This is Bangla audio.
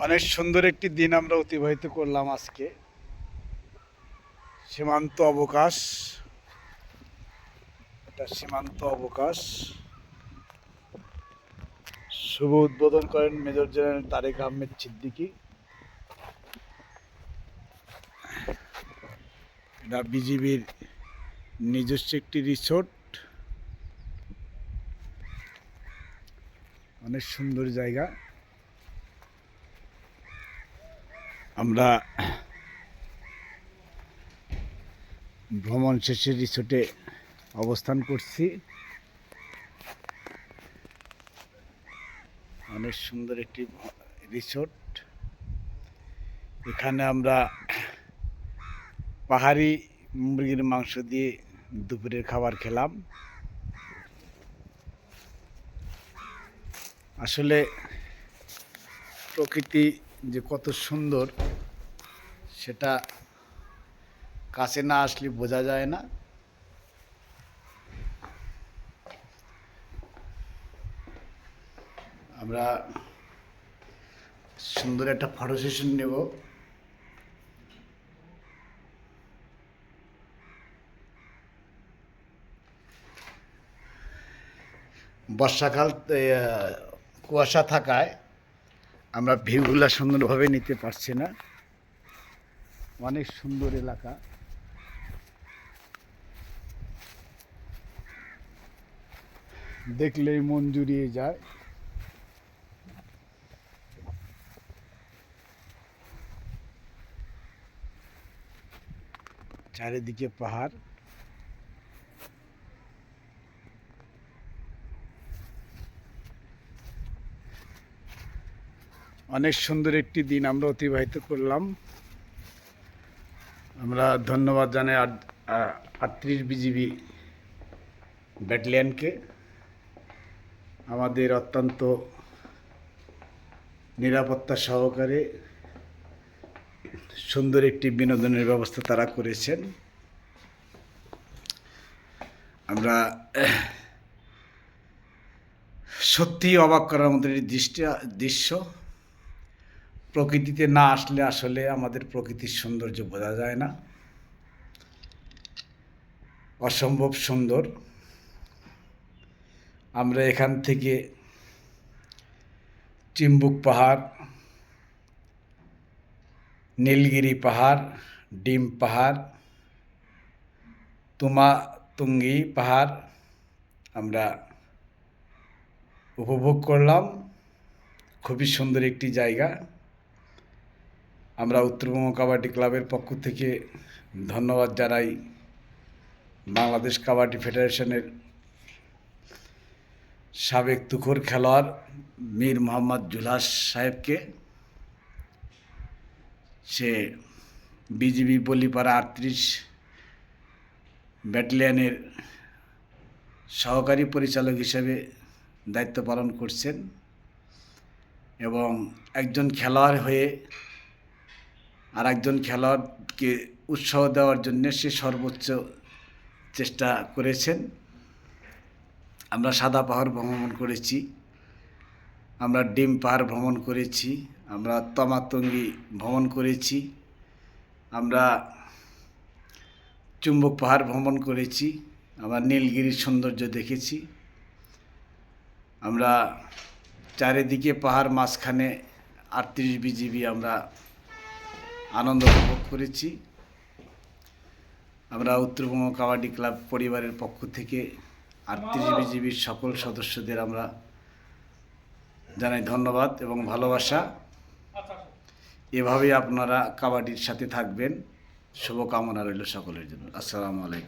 অনেক সুন্দর একটি দিন আমরা অতিবাহিত করলাম আজকে। সীমান্ত অবকাশ, এটা সীমান্ত অবকাশ। শুভ উদ্বোধন করেন মেজর জেনারেল তারেক আহমেদ সিদ্দিকী। এটা বিজিবির নিজস্ব একটি রিসোর্ট। অনেক সুন্দর জায়গা। আমরা ভ্রমণ শেষে রিসোর্টে অবস্থান করছি। অনেক সুন্দর একটি রিসোর্ট। এখানে আমরা পাহাড়ি মুরগির মাংস দিয়ে দুপুরের খাবার খেলাম। আসলে প্রকৃতি যে কত সুন্দর সেটা কাছে না আসলে বোঝা যায় না। আমরা সুন্দর একটা ফটো সেশন নেব। বর্ষাকাল কুয়াশা থাকায় আমরা ভিউগুলো সুন্দরভাবে নিতে পারছি না। অনেক সুন্দর এলাকা। দেখলেই মন জুড়িয়ে যায়। চারিদিকে পাহাড়। অনেক সুন্দর একটি দিন আমরা অতিবাহিত করলাম। আমরা ধন্যবাদ জানাই 38 বিজিবি ব্যাটালিয়নকে। আমাদের অত্যন্ত নিরাপত্তা সহকারে সুন্দর একটি বিনোদনের ব্যবস্থা তারা করেছেন। আমরা সত্যি অবাক করার মতো দৃশ্য। প্রকৃতিতে না আসলে আসলে আমাদের প্রকৃতির সৌন্দর্য বোঝা যায় না। অসম্ভব সুন্দর। আমরা এখান থেকে চিম্বুক পাহাড়, নীলগিরি পাহাড়, ডিম পাহাড়, তুঙ্গি পাহাড় আমরা উপভোগ করলাম। খুবই সুন্দর একটি জায়গা। আমরা উত্তরবঙ্গ কাবাডি ক্লাবের পক্ষ থেকে ধন্যবাদ জানাই বাংলাদেশ কাবাডি ফেডারেশনের সাবেক তুখোর খেলোয়াড় মীর মোহাম্মদ জুলহাস সাহেবকে। সে বিজিবি বলিপাড়া 38 ব্যাটালিয়নের সহকারী পরিচালক হিসেবে দায়িত্ব পালন করছেন এবং একজন খেলোয়াড় হয়ে আর একজন খেলোয়াড়কে উৎসাহ দেওয়ার জন্য সে সর্বোচ্চ চেষ্টা করেছেন। আমরা সাদা পাহাড় ভ্রমণ করেছি, আমরা ডিম পাহাড় ভ্রমণ করেছি, আমরা তুঙ্গি ভ্রমণ করেছি, আমরা চুম্বক পাহাড় ভ্রমণ করেছি, আমরা নীলগিরির সৌন্দর্য দেখেছি। আমরা চারিদিকে পাহাড়, মাঝখানে 38 বিজিবি আমরা আনন্দ উপভোগ করেছি। আমরা উত্তরবঙ্গ কাবাডি ক্লাব পরিবারের পক্ষ থেকে 38 বিজিবির সকল সদস্যদের আমরা জানাই ধন্যবাদ এবং ভালোবাসা। এভাবেই আপনারা কাবাডির সাথে থাকবেন। শুভকামনা রইল সকলের জন্য। আসসালামু আলাইকুম।